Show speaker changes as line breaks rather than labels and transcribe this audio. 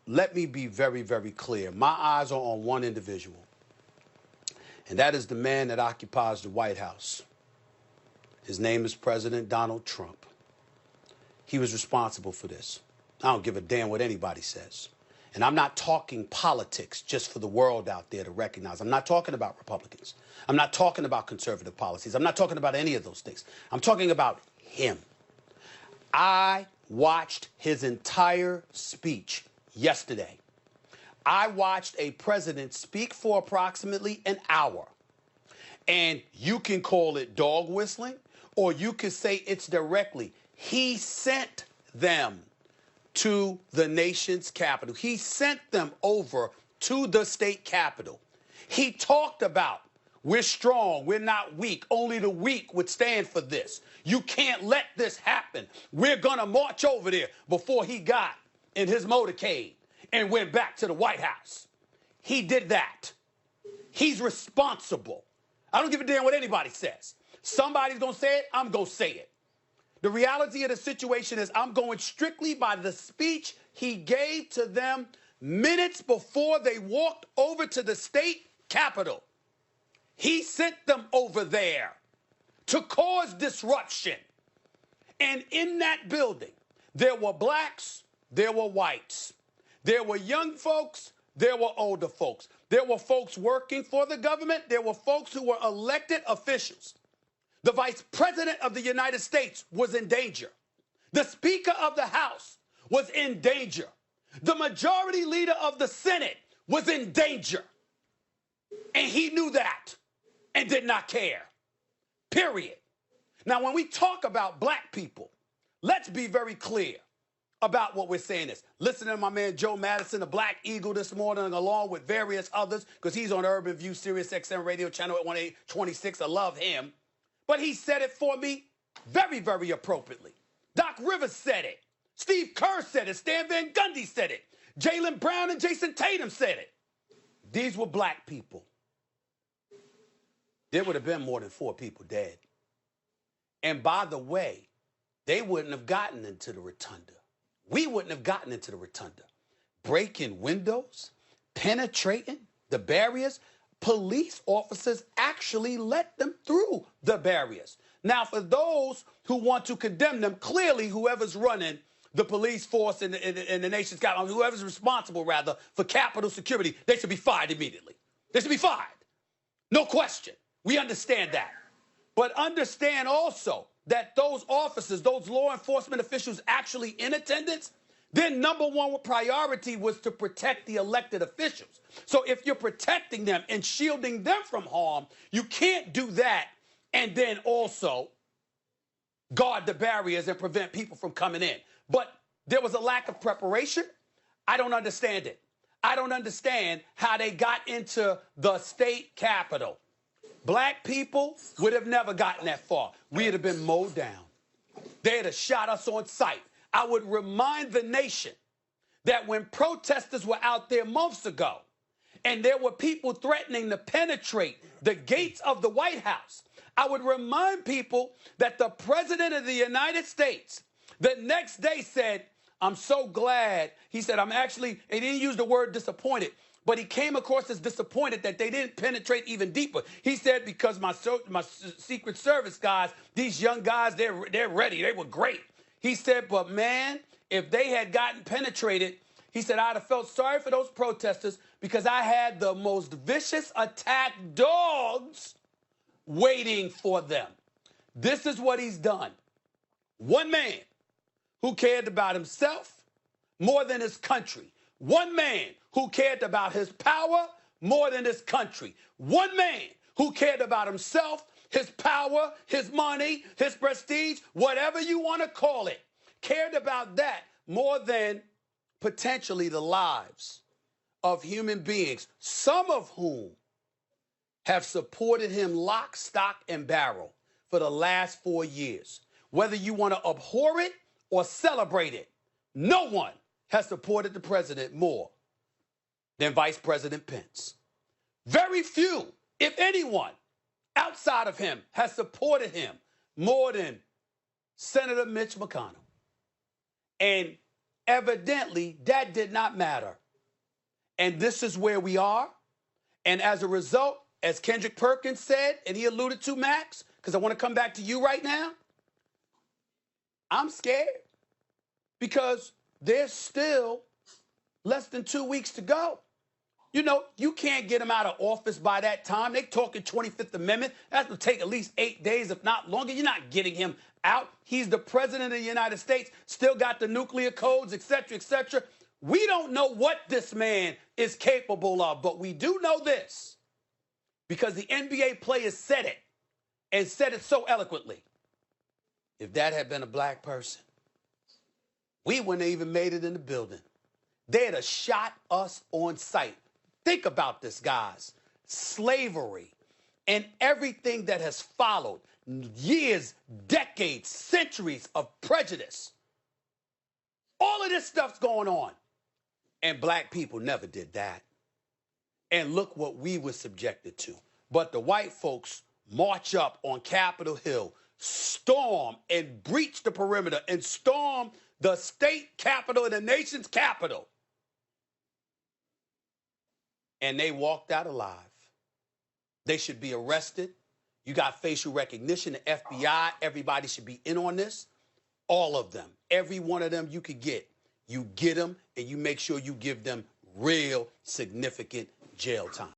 let me be very, very clear. My eyes are on one individual, and that is the man that occupies the White House. His name is President Donald Trump. He was responsible for this. I don't give a damn what anybody says. And I'm not talking politics just for the world out there to recognize. I'm not talking about Republicans. I'm not talking about conservative policies. I'm not talking about any of those things. I'm talking about him. I watched his entire speech yesterday. I watched a president speak for approximately an hour. And you can call it dog whistling, or you can say it's directly. He sent them to the nation's capital. He sent them over to the state capitol. He talked about, we're strong, we're not weak. Only the weak would stand for this. You can't let this happen. We're going to march over there before he got in his motorcade and went back to the White House. He did that. He's responsible. I don't give a damn what anybody says. Somebody's going to say it, I'm going to say it. The reality of the situation is I'm going strictly by the speech he gave to them minutes before they walked over to the state capitol. He sent them over there to cause disruption. And in that building, there were blacks, there were whites. There were young folks, there were older folks. There were folks working for the government. There were folks who were elected officials. The Vice President of the United States was in danger. The Speaker of the House was in danger. The Majority Leader of the Senate was in danger. And he knew that and did not care. Period. Now, when we talk about black people, let's be very clear about what we're saying is. Listen to my man Joe Madison, the Black Eagle, this morning, along with various others, because he's on Urban View, Sirius XM radio channel at 1826. I love him. But he said it for me very, very appropriately. Doc Rivers said it. Steve Kerr said it. Stan Van Gundy said it. Jaylen Brown and Jason Tatum said it. These were black people. There would have been more than 4 people dead. And by the way, they wouldn't have gotten into the rotunda. We wouldn't have gotten into the rotunda. Breaking windows, penetrating the barriers. Police officers actually let them through the barriers. Now, for those who want to condemn them, clearly whoever's running the police force in the nation's capital, whoever's responsible, rather, for Capitol security, they should be fired immediately. They should be fired. No question. We understand that. But understand also that those officers, those law enforcement officials actually in attendance, their number one priority was to protect the elected officials. So if you're protecting them and shielding them from harm, you can't do that and then also guard the barriers and prevent people from coming in. But there was a lack of preparation. I don't understand it. I don't understand how they got into the state capitol. Black people would have never gotten that far. We'd have been mowed down. They'd have shot us on sight. I would remind the nation that when protesters were out there months ago and there were people threatening to penetrate the gates of the White House, I would remind people that the President of the United States the next day said, I'm so glad. He said, he didn't use the word disappointed, but he came across as disappointed that they didn't penetrate even deeper. He said, because my Secret Service guys, these young guys, they're ready. They were great. He said, but man, if they had gotten penetrated, he said, I'd have felt sorry for those protesters because I had the most vicious attack dogs waiting for them. This is what he's done. One man who cared about himself more than his country. One man who cared about his power more than his country. One man who cared about himself, his power, his money, his prestige, whatever you want to call it, cared about that more than potentially the lives of human beings, some of whom have supported him lock, stock, and barrel for the last 4 years. Whether you want to abhor it or celebrate it, no one has supported the president more than Vice President Pence. Very few, if anyone, outside of him has supported him more than Senator Mitch McConnell. And Evidently, that did not matter. And this is where we are. And as a result, as Kendrick Perkins said, and he alluded to, Max, because I want to come back to you right now, I'm scared because there's still less than 2 weeks to go. You know, you can't get him out of office by that time. They talking 25th Amendment. That will take at least 8 days, if not longer. You're not getting him out. He's the president of the United States, still got the nuclear codes, et cetera, et cetera. We don't know what this man is capable of, but we do know this because the NBA players said it and said it so eloquently. If that had been a black person, we wouldn't have even made it in the building. They'd have shot us on sight. Think about this, guys. Slavery and everything that has followed, years, decades, centuries of prejudice. All of this stuff's going on. And black people never did that. And look what we were subjected to. But the white folks march up on Capitol Hill, storm and breach the perimeter and storm the state capitol and the nation's capital. And they walked out alive. They should be arrested. You got facial recognition, the FBI, everybody should be in on this. All of them, every one of them you could get. You get them and you make sure you give them real significant jail time.